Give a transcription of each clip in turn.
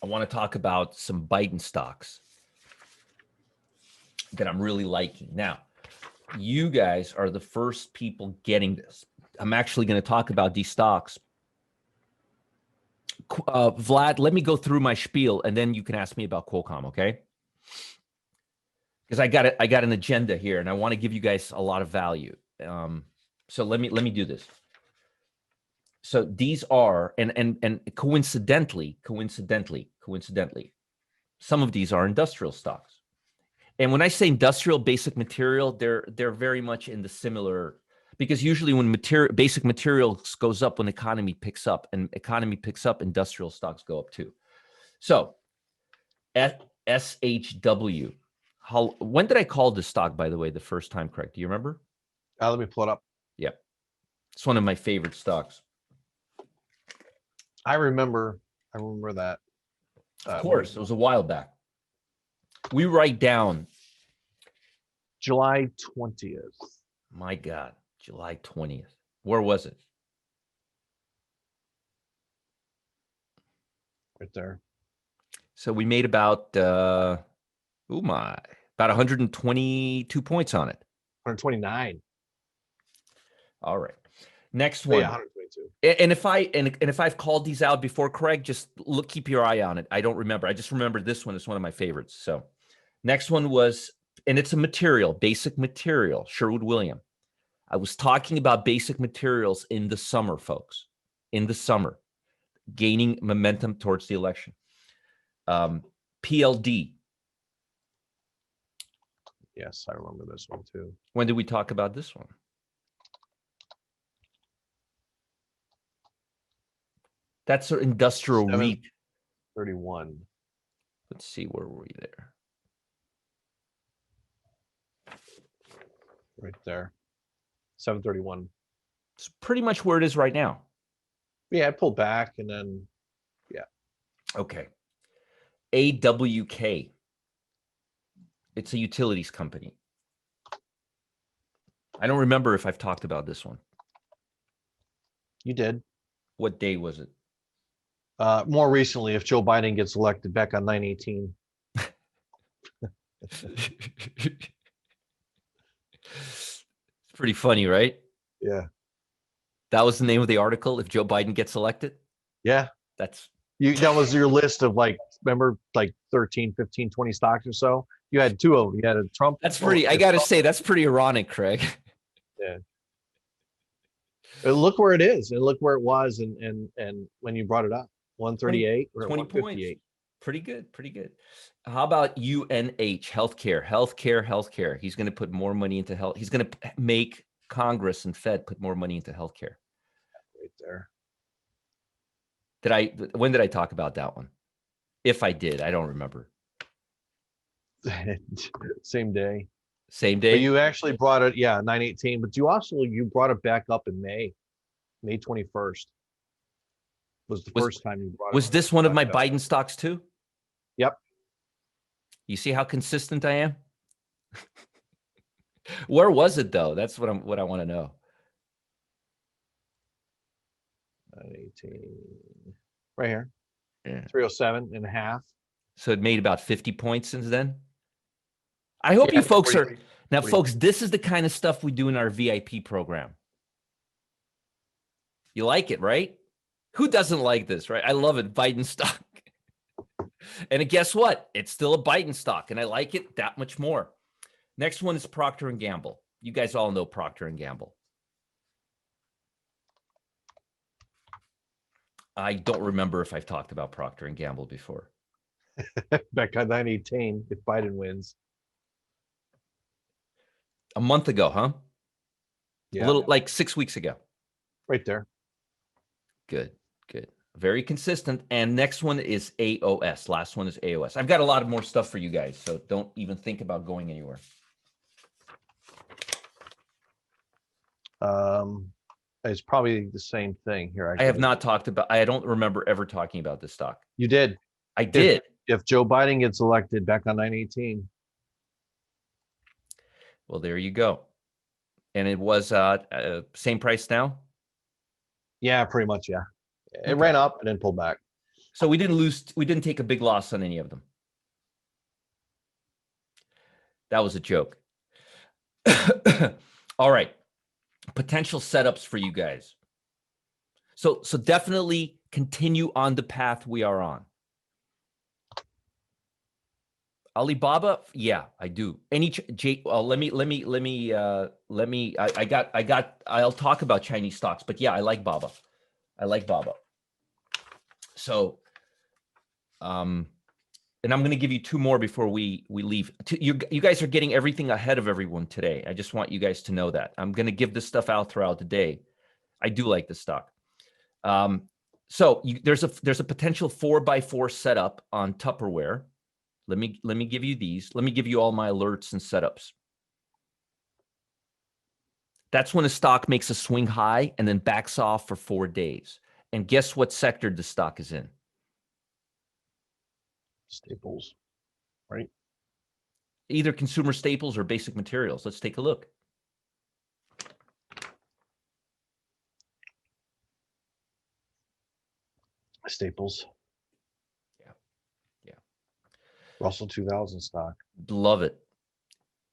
I want to talk about some Biden stocks that I'm really liking. Now, you guys are the first people getting this. I'm actually going to talk about these stocks. Vlad, let me go through my spiel, and then you can ask me about Qualcomm, okay? Because I got an agenda here, and I want to give you guys a lot of value. So let me do this. So these are, and coincidentally, some of these are industrial stocks. And when I say industrial basic material, they're very much in the similar, because usually when basic materials goes up, when the economy picks up, and economy picks up, industrial stocks go up too. So SHW. When did I call this stock, by the way, the first time, Craig? Do you remember? Let me pull it up. Yeah. It's one of my favorite stocks. I remember that. Of course, it was a while back. We write down July 20th. My God, July 20th. Where was it? Right there. So we made about about 122 points on it. 129. All right. Next one. Yeah, 122. And if I've called these out before, Craig, just keep your eye on it. I don't remember. I just remember this one is one of my favorites. So next one was, and it's a material, basic material, Sherwood-Williams. I was talking about basic materials in the summer, folks, in the summer, gaining momentum towards the election. PLD. Yes, I remember this one too. When did we talk about this one? That's an industrial REIT. 31. Let's see, where were we there? Right there. 731. It's pretty much where it is right now. Yeah, I pulled back and then, yeah. Okay. AWK. It's a utilities company. I don't remember if I've talked about this one. You did. What day was it? More recently, if Joe Biden gets elected, back on 9/18. It's pretty funny, right? Yeah. That was the name of the article. If Joe Biden gets elected? Yeah. That was your list of, like, remember, like 13, 15, 20 stocks or so? You had two of them. You had a Trump. That's pretty, I got to say, that's pretty ironic, Craig. Yeah. But look where it is and look where it was. And when you brought it up, 138 or 20 158. points. Pretty good. Pretty good. How about UNH, healthcare? He's going to put more money into health. He's going to make Congress and Fed put more money into healthcare. Right there. When did I talk about that one? If I did, I don't remember. Same day. Same day. But you actually brought it, 9/18. But you brought it back up in May 21st. Was the first time you brought it. Was this one of my Biden stocks too? Yep. You see how consistent I am? Where was it though? That's what I want to know. 9/18. Right here. Yeah. 307.5. So it made about 50 points since then. I hope you folks are now, folks. This is the kind of stuff we do in our VIP program. You like it, right? Who doesn't like this, right? I love it. Biden stock. And guess what? It's still a Biden stock, and I like it that much more. Next one is Procter Gamble. You guys all know Procter Gamble. I don't remember if I've talked about Procter Gamble before. Back on 9/18, if Biden wins. A month ago, huh? Yeah. A little, like 6 weeks ago. Right there. Good. Very consistent. And next one is AOS. Last one is AOS. I've got a lot of more stuff for you guys, so don't even think about going anywhere. It's probably the same thing here. I have not talked about, I don't remember ever talking about this stock. You did. I did. If Joe Biden gets elected, back on 9/18. Well, there you go. And it was same price now? Yeah, pretty much, yeah. It Okay. ran up and then pulled back. So we didn't take a big loss on any of them. That was a joke. All right. Potential setups for you guys. So definitely continue on the path we are on. Alibaba, yeah, I do. I'll talk about Chinese stocks, but yeah, I like Baba. So, and I'm going to give you two more before we leave. You guys are getting everything ahead of everyone today. I just want you guys to know that. I'm going to give this stuff out throughout the day. I do like this stock. So there's a potential 4x4 setup on Tupperware. Let me give you these. Let me give you all my alerts and setups. That's when a stock makes a swing high and then backs off for 4 days. And guess what sector the stock is in? Staples, right? Either consumer staples or basic materials. Let's take a look. Staples. Yeah. Russell 2000 stock. Love it.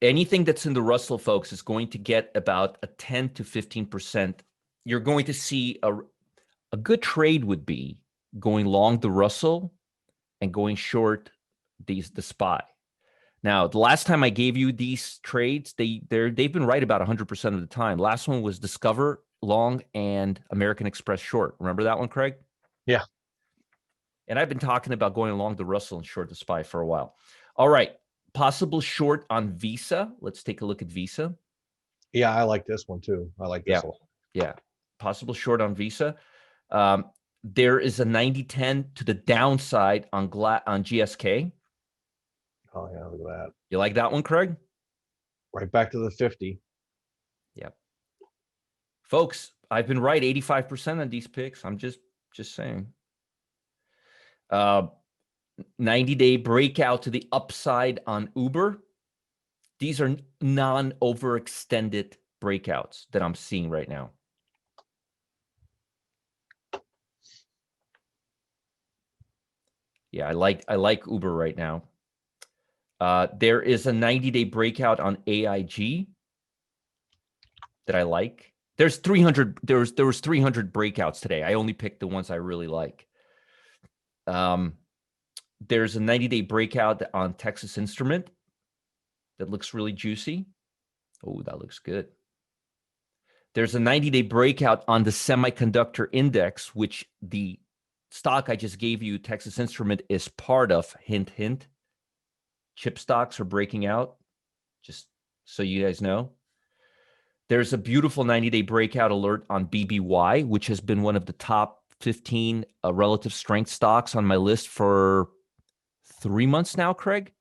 Anything that's in the Russell, folks, is going to get about a 10 to 15%. You're going to see a good trade would be going long the Russell and going short the SPY. Now, the last time I gave you these trades, they've been right about 100% of the time. Last one was Discover long and American Express short. Remember that one, Craig? Yeah. And I've been talking about going along the Russell and short the SPY for a while. All right. Possible short on Visa. Let's take a look at Visa. Yeah, I like this one too. I like this one. Yeah. Possible short on Visa. There is a 90-10 to the downside on GSK. Oh yeah, look at that. You like that one, Craig? Right back to the 50. Yep. Folks, I've been right 85% on these picks. I'm just saying. 90-day breakout to the upside on Uber. These are non-overextended breakouts that I'm seeing right now. Yeah, I like Uber right now. There is a 90-day breakout on AIG that I like. There's 300. There was 300 breakouts today. I only picked the ones I really like. There's a 90-day breakout on Texas Instrument that looks really juicy. Oh, that looks good. There's a 90-day breakout on the semiconductor index, which the stock I just gave you, Texas Instrument, is part of. Hint, hint. Chip stocks are breaking out, just so you guys know. There's a beautiful 90-day breakout alert on BBY, which has been one of the top 15 relative strength stocks on my list for 3 months now, Craig.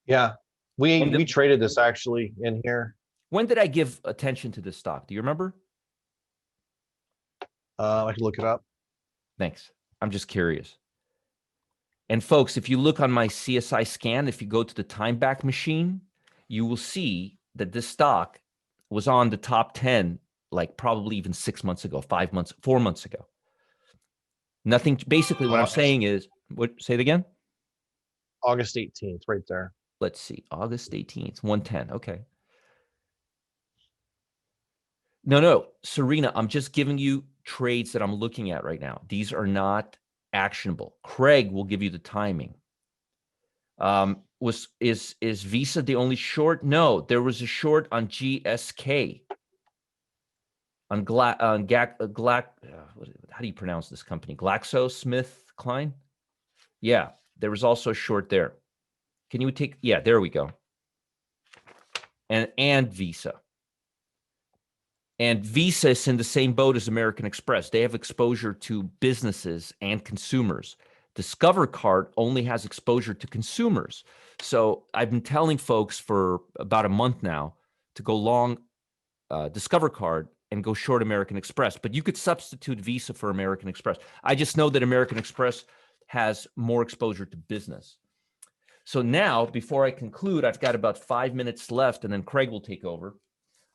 Yeah, we traded this actually in here. When did I give attention to this stock? Do you remember? I can look it up. Thanks. I'm just curious. And folks, if you look on my CSI scan, if you go to the time back machine, you will see that this stock was on the top 10, like probably even 6 months ago, 5 months, 4 months ago. Nothing. Basically, what I'm saying is, say it again? August 18th, right there. Let's see. August 18th, 110. Okay. No, Serena, I'm just giving you trades that I'm looking at right now. These are not actionable. Craig will give you the timing. Is Visa the only short? No, there was a short on GSK. On how do you pronounce this company? GlaxoSmithKline? Yeah, there was also a short there. Can you take? Yeah, there we go. And Visa. And Visa is in the same boat as American Express. They have exposure to businesses and consumers. Discover Card only has exposure to consumers. So I've been telling folks for about a month now to go long Discover Card and go short American Express. But you could substitute Visa for American Express. I just know that American Express has more exposure to business. So now, before I conclude, I've got about 5 minutes left, and then Craig will take over.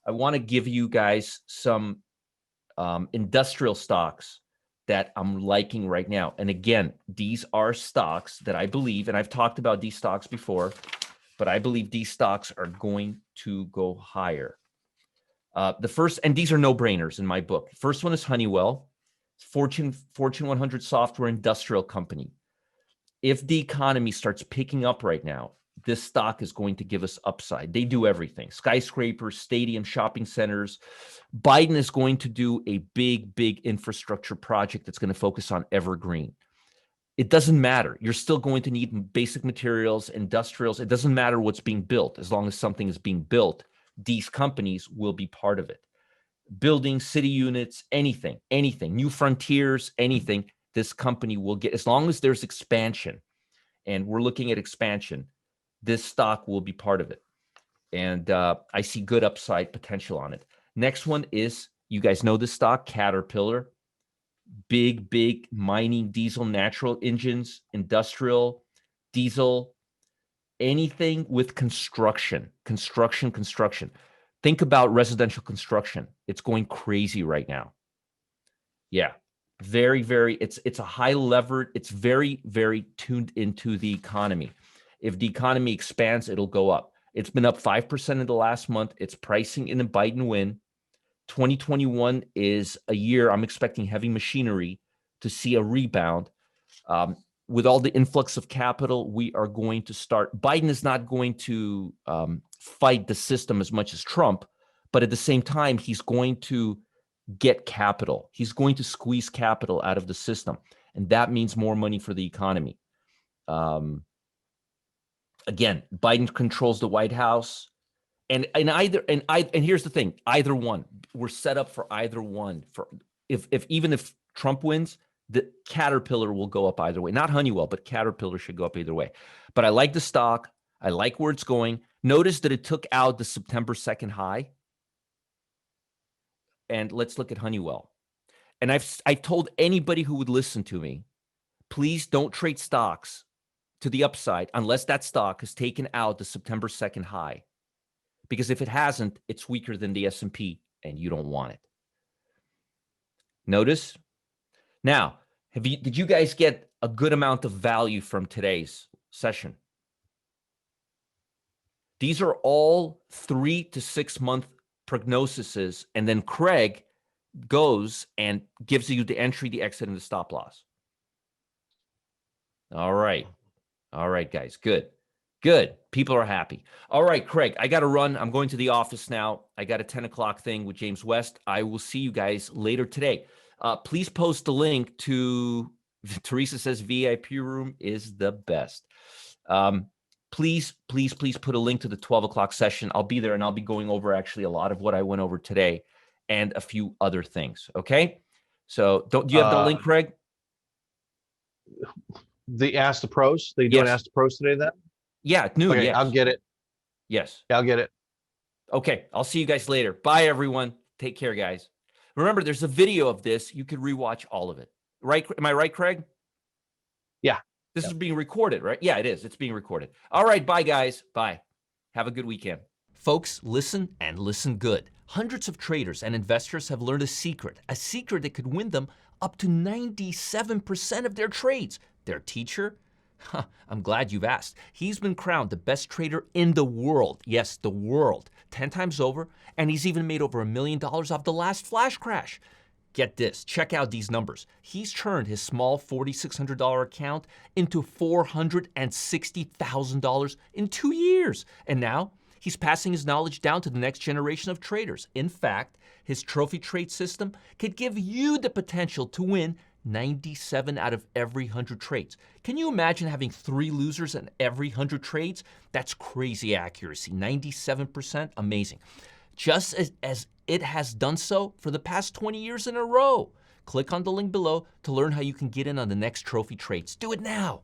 I want to give you guys some industrial stocks that I'm liking right now. And again, these are stocks that I believe, and I've talked about these stocks before, but I believe these stocks are going to go higher. The first, and these are no-brainers in my book. First one is Honeywell, Fortune 100 software industrial company. If the economy starts picking up right now, this stock is going to give us upside. They do everything: skyscrapers, stadiums, shopping centers. Biden is going to do a big infrastructure project that's going to focus on evergreen. It doesn't matter. You're still going to need basic materials, industrials. It doesn't matter what's being built. As long as something is being built, these companies will be part of it. Building city units, anything, new frontiers, anything, this company will get, as long as there's expansion, and we're looking at expansion, this stock will be part of it. And I see good upside potential on it. Next one is, you guys know this stock, Caterpillar. Big mining, diesel, natural engines, industrial, diesel, anything with construction. Think about residential construction. It's going crazy right now. Yeah, very, it's a high levered, it's very tuned into the economy. If the economy expands, it'll go up. It's been up 5% in the last month. It's pricing in a Biden win. 2021 is a year I'm expecting heavy machinery to see a rebound. With all the influx of capital, we are going to start. Biden is not going to fight the system as much as Trump, but at the same time, he's going to get capital. He's going to squeeze capital out of the system, and that means more money for the economy. Again, Biden controls the White House, and here's the thing: either one, we're set up for either one. For even if Trump wins, the Caterpillar will go up either way. Not Honeywell, but Caterpillar should go up either way. But I like the stock. I like where it's going. Notice that it took out the September 2nd high. And let's look at Honeywell. And I've told anybody who would listen to me, please don't trade stocks to the upside unless that stock has taken out the September 2nd high. Because if it hasn't, it's weaker than the S&P, and you don't want it. Notice? Now, did you guys get a good amount of value from today's session? These are all 3 to 6 month prognoses, and then Craig goes and gives you the entry, the exit, and the stop loss. All right, guys, good. People are happy. All right, Craig, I got to run. I'm going to the office now. I got a 10 o'clock thing with James West. I will see you guys later today. Please post the link to, Teresa says VIP room is the best. Please put a link to the 12 o'clock session. I'll be there, and I'll be going over actually a lot of what I went over today and a few other things. Okay. So do you have the link, Craig? The Ask the Pros. They doing Ask the Pros today then? Yeah, it's new. Okay, yes. I'll get it. Yes. Yeah, I'll get it. Okay. I'll see you guys later. Bye, everyone. Take care, guys. Remember, there's a video of this. You could rewatch all of it. Right? Am I right, Craig? Yeah. This is being recorded, right? Yeah, it is. It's being recorded. All right. Bye, guys. Bye. Have a good weekend. Folks, listen and listen good. Hundreds of traders and investors have learned a secret that could win them up to 97% of their trades. Their teacher? I'm glad you've asked. He's been crowned the best trader in the world. Yes, the world. 10 times over, and he's even made over $1 million off the last flash crash. Get this, check out these numbers. He's turned his small $4,600 account into $460,000 in 2 years. And now he's passing his knowledge down to the next generation of traders. In fact, his trophy trade system could give you the potential to win 97 out of every 100 trades. Can you imagine having 3 losers in every 100 trades? That's crazy accuracy. 97%, amazing. Just as it has done so for the past 20 years in a row. Click on the link below to learn how you can get in on the next trophy trades. Do it now.